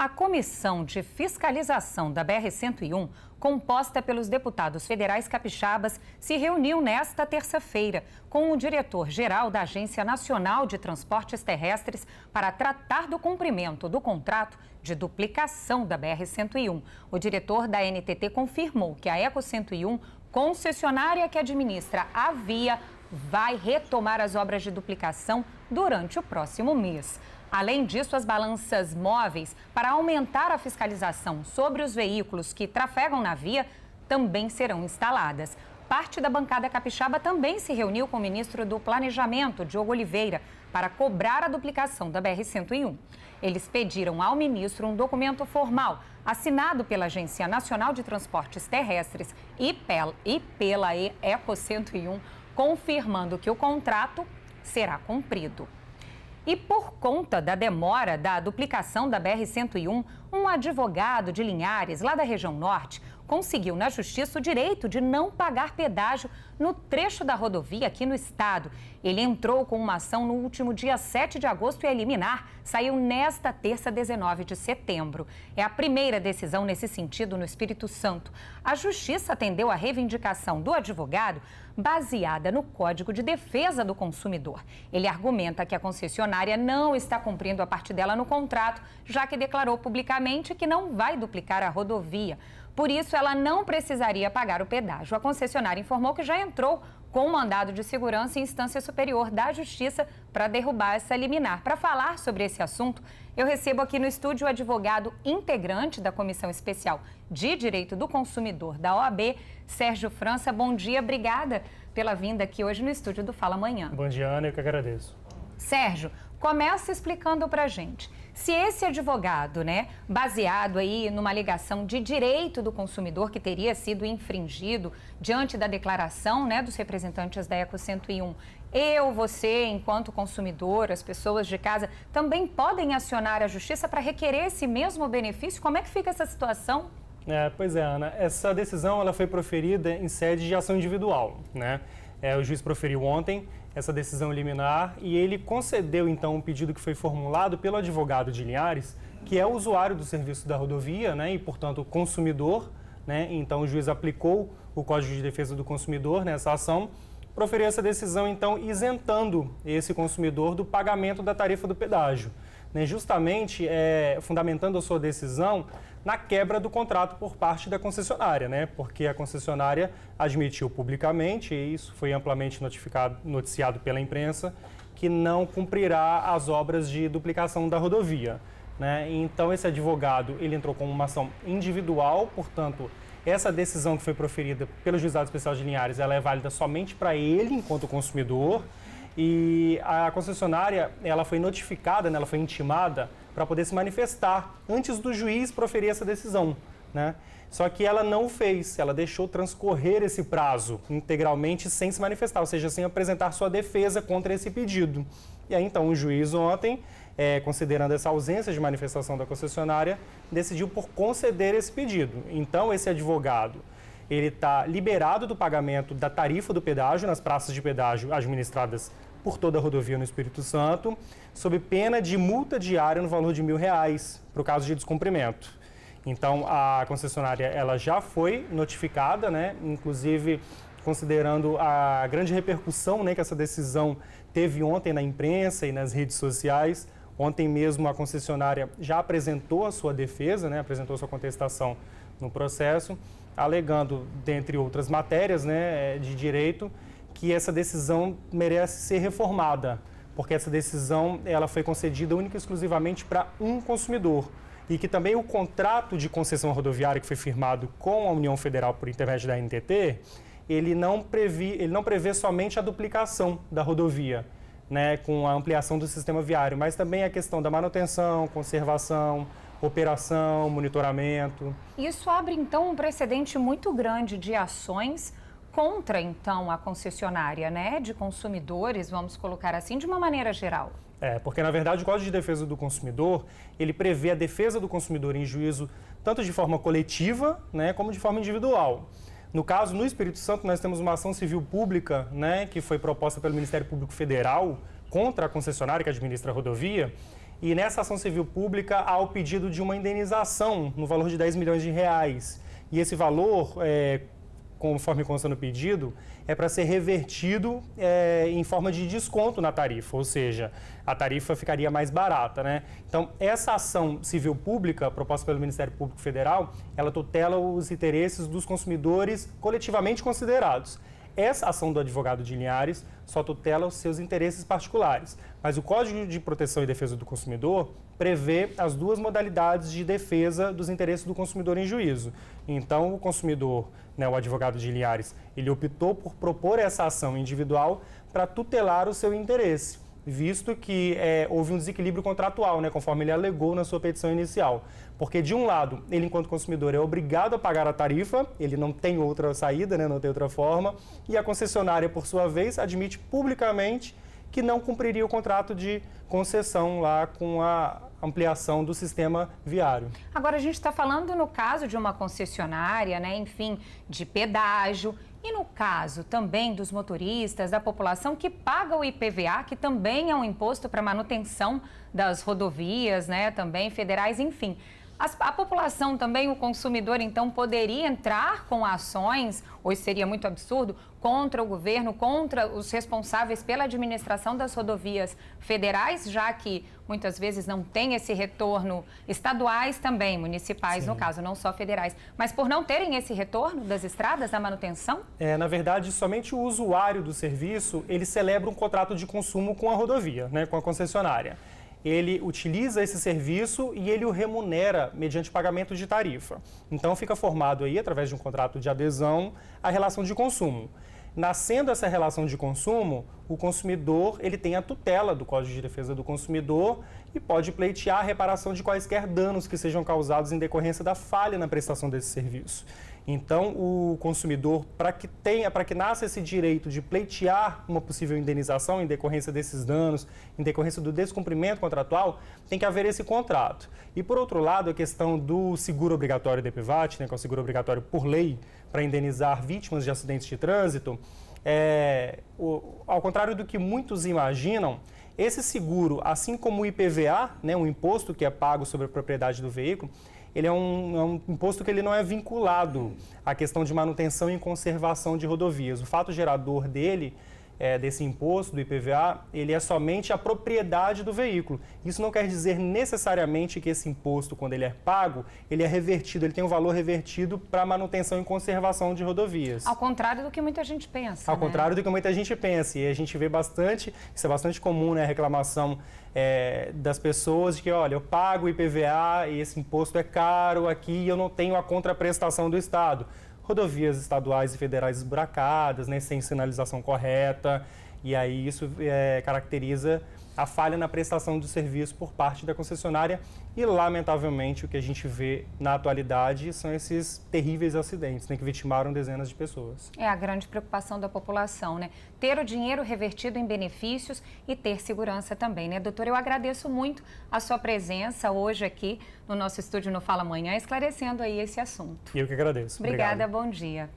A Comissão de Fiscalização da BR-101, composta pelos deputados federais capixabas, se reuniu nesta terça-feira com o diretor-geral da Agência Nacional de Transportes Terrestres para tratar do cumprimento do contrato de duplicação da BR-101. O diretor da ANTT confirmou que a Eco-101, concessionária que administra a via, vai retomar as obras de duplicação durante o próximo mês. Além disso, as balanças móveis para aumentar a fiscalização sobre os veículos que trafegam na via também serão instaladas. Parte da bancada capixaba também se reuniu com o ministro do Planejamento, Diogo Oliveira, para cobrar a duplicação da BR-101. Eles pediram ao ministro um documento formal assinado pela Agência Nacional de Transportes Terrestres e pela Eco-101, confirmando que o contrato será cumprido. E por conta da demora da duplicação da BR-101, um advogado de Linhares, lá da região norte, conseguiu na justiça o direito de não pagar pedágio no trecho da rodovia aqui no estado. Ele entrou com uma ação no último dia 7 de agosto e a liminar saiu nesta terça, 19 de setembro. É a primeira decisão nesse sentido no Espírito Santo. A justiça atendeu a reivindicação do advogado baseada no Código de Defesa do Consumidor. Ele argumenta que a concessionária não está cumprindo a parte dela no contrato, já que declarou publicamente que não vai duplicar a rodovia. Por isso, ela não precisaria pagar o pedágio. A concessionária informou que já entrou com um mandado de segurança em instância superior da Justiça para derrubar essa liminar. Para falar sobre esse assunto, eu recebo aqui no estúdio o advogado integrante da Comissão Especial de Direito do Consumidor da OAB, Sérgio França. Bom dia, obrigada pela vinda aqui hoje no estúdio do Fala Amanhã. Bom dia, Ana, eu que agradeço. Sérgio, começa explicando para a gente. Se esse advogado, baseado aí numa alegação de direito do consumidor que teria sido infringido diante da declaração, dos representantes da Eco-101, você, enquanto consumidor, as pessoas de casa, também podem acionar a justiça para requerer esse mesmo benefício? Como é que fica essa situação? Pois é, Ana, essa decisão ela foi proferida em sede de ação individual, o juiz proferiu ontem essa decisão liminar e ele concedeu, então, um pedido que foi formulado pelo advogado de Linhares, que é usuário do serviço da rodovia, e, portanto, consumidor, Então, o juiz aplicou o Código de Defesa do Consumidor nessa ação, proferiu essa decisão, então, isentando esse consumidor do pagamento da tarifa do pedágio, justamente fundamentando a sua decisão na quebra do contrato por parte da concessionária, porque a concessionária admitiu publicamente, e isso foi amplamente noticiado pela imprensa, que não cumprirá as obras de duplicação da rodovia. Então, esse advogado ele entrou com uma ação individual, portanto, essa decisão que foi proferida pelo Juizado Especial de Linhares, ela é válida somente para ele, enquanto consumidor, e a concessionária ela foi notificada, ela foi intimada para poder se manifestar antes do juiz proferir essa decisão, Só que ela não o fez, ela deixou transcorrer esse prazo integralmente sem se manifestar, ou seja, sem apresentar sua defesa contra esse pedido. E aí, então, o juiz ontem, considerando essa ausência de manifestação da concessionária, decidiu por conceder esse pedido. Então, esse advogado, ele está liberado do pagamento da tarifa do pedágio nas praças de pedágio administradas por toda a rodovia no Espírito Santo, sob pena de multa diária no valor de R$1.000 para o caso de descumprimento. Então, a concessionária ela já foi notificada, inclusive considerando a grande repercussão que essa decisão teve ontem na imprensa e nas redes sociais. Ontem mesmo a concessionária já apresentou a sua defesa, apresentou sua contestação no processo, alegando, dentre outras matérias de direito, que essa decisão merece ser reformada, porque essa decisão ela foi concedida única e exclusivamente para um consumidor e que também o contrato de concessão rodoviária que foi firmado com a União Federal por intermédio da ANTT, ele não prevê somente a duplicação da rodovia, com a ampliação do sistema viário, mas também a questão da manutenção, conservação, operação, monitoramento. Isso abre, então, um precedente muito grande de ações contra, então, a concessionária, de consumidores, vamos colocar assim, de uma maneira geral. Porque, na verdade, o Código de Defesa do Consumidor, ele prevê a defesa do consumidor em juízo tanto de forma coletiva, como de forma individual. No caso, no Espírito Santo, nós temos uma ação civil pública, que foi proposta pelo Ministério Público Federal contra a concessionária que administra a rodovia, E nessa ação civil pública há o pedido de uma indenização no valor de R$10 milhões. E esse valor, conforme consta no pedido, é para ser revertido em forma de desconto na tarifa, ou seja, a tarifa ficaria mais barata, né? Então, essa ação civil pública, proposta pelo Ministério Público Federal, ela tutela os interesses dos consumidores coletivamente considerados. Essa ação do advogado de Linhares só tutela os seus interesses particulares, mas o Código de Proteção e Defesa do Consumidor prevê as duas modalidades de defesa dos interesses do consumidor em juízo. Então, o consumidor, né, o advogado de Linhares, ele optou por propor essa ação individual para tutelar o seu interesse, visto que houve um desequilíbrio contratual, né, conforme ele alegou na sua petição inicial. Porque, de um lado, ele, enquanto consumidor, é obrigado a pagar a tarifa, ele não tem outra saída, né, não tem outra forma, e a concessionária, por sua vez, admite publicamente que não cumpriria o contrato de concessão lá com a ampliação do sistema viário. Agora, a gente está falando no caso de uma concessionária, né, enfim, de pedágio, e no caso também dos motoristas, da população que paga o IPVA, que também é um imposto para manutenção das rodovias, né, também federais, enfim. A população também, o consumidor, então, poderia entrar com ações, hoje seria muito absurdo, contra o governo, contra os responsáveis pela administração das rodovias federais, já que muitas vezes não tem esse retorno, estaduais também, municipais, sim, no caso, não só federais, mas por não terem esse retorno das estradas, da manutenção? Na verdade, somente o usuário do serviço, ele celebra um contrato de consumo com a rodovia, né, com a concessionária. Ele utiliza esse serviço e ele o remunera mediante pagamento de tarifa. Então, fica formado aí, através de um contrato de adesão, a relação de consumo. Nascendo essa relação de consumo, o consumidor ele tem a tutela do Código de Defesa do Consumidor e pode pleitear a reparação de quaisquer danos que sejam causados em decorrência da falha na prestação desse serviço. Então, o consumidor, para que nasça esse direito de pleitear uma possível indenização em decorrência desses danos, em decorrência do descumprimento contratual, tem que haver esse contrato. E, por outro lado, a questão do seguro obrigatório do EPVAT, né, que é o seguro obrigatório por lei para indenizar vítimas de acidentes de trânsito, ao contrário do que muitos imaginam, esse seguro, assim como o IPVA, né, um imposto que é pago sobre a propriedade do veículo, ele é um imposto que ele não é vinculado à questão de manutenção e conservação de rodovias. O fato gerador dele, desse imposto, do IPVA, ele é somente a propriedade do veículo. Isso não quer dizer necessariamente que esse imposto, quando ele é pago, ele é revertido, ele tem um valor revertido para manutenção e conservação de rodovias. Ao contrário do que muita gente pensa. Ao contrário do que muita gente pensa. E a gente vê bastante, isso é bastante comum, né, a reclamação das pessoas de que, olha, eu pago o IPVA e esse imposto é caro aqui e eu não tenho a contraprestação do Estado. Rodovias estaduais e federais esburacadas, né, sem sinalização correta, e aí isso caracteriza a falha na prestação do serviço por parte da concessionária e, lamentavelmente, o que a gente vê na atualidade são esses terríveis acidentes, né, que vitimaram dezenas de pessoas. É a grande preocupação da população, né? Ter o dinheiro revertido em benefícios e ter segurança também, né? Doutor, eu agradeço muito a sua presença hoje aqui no nosso estúdio no Fala Amanhã, esclarecendo aí esse assunto. Eu que agradeço. Obrigada, bom dia.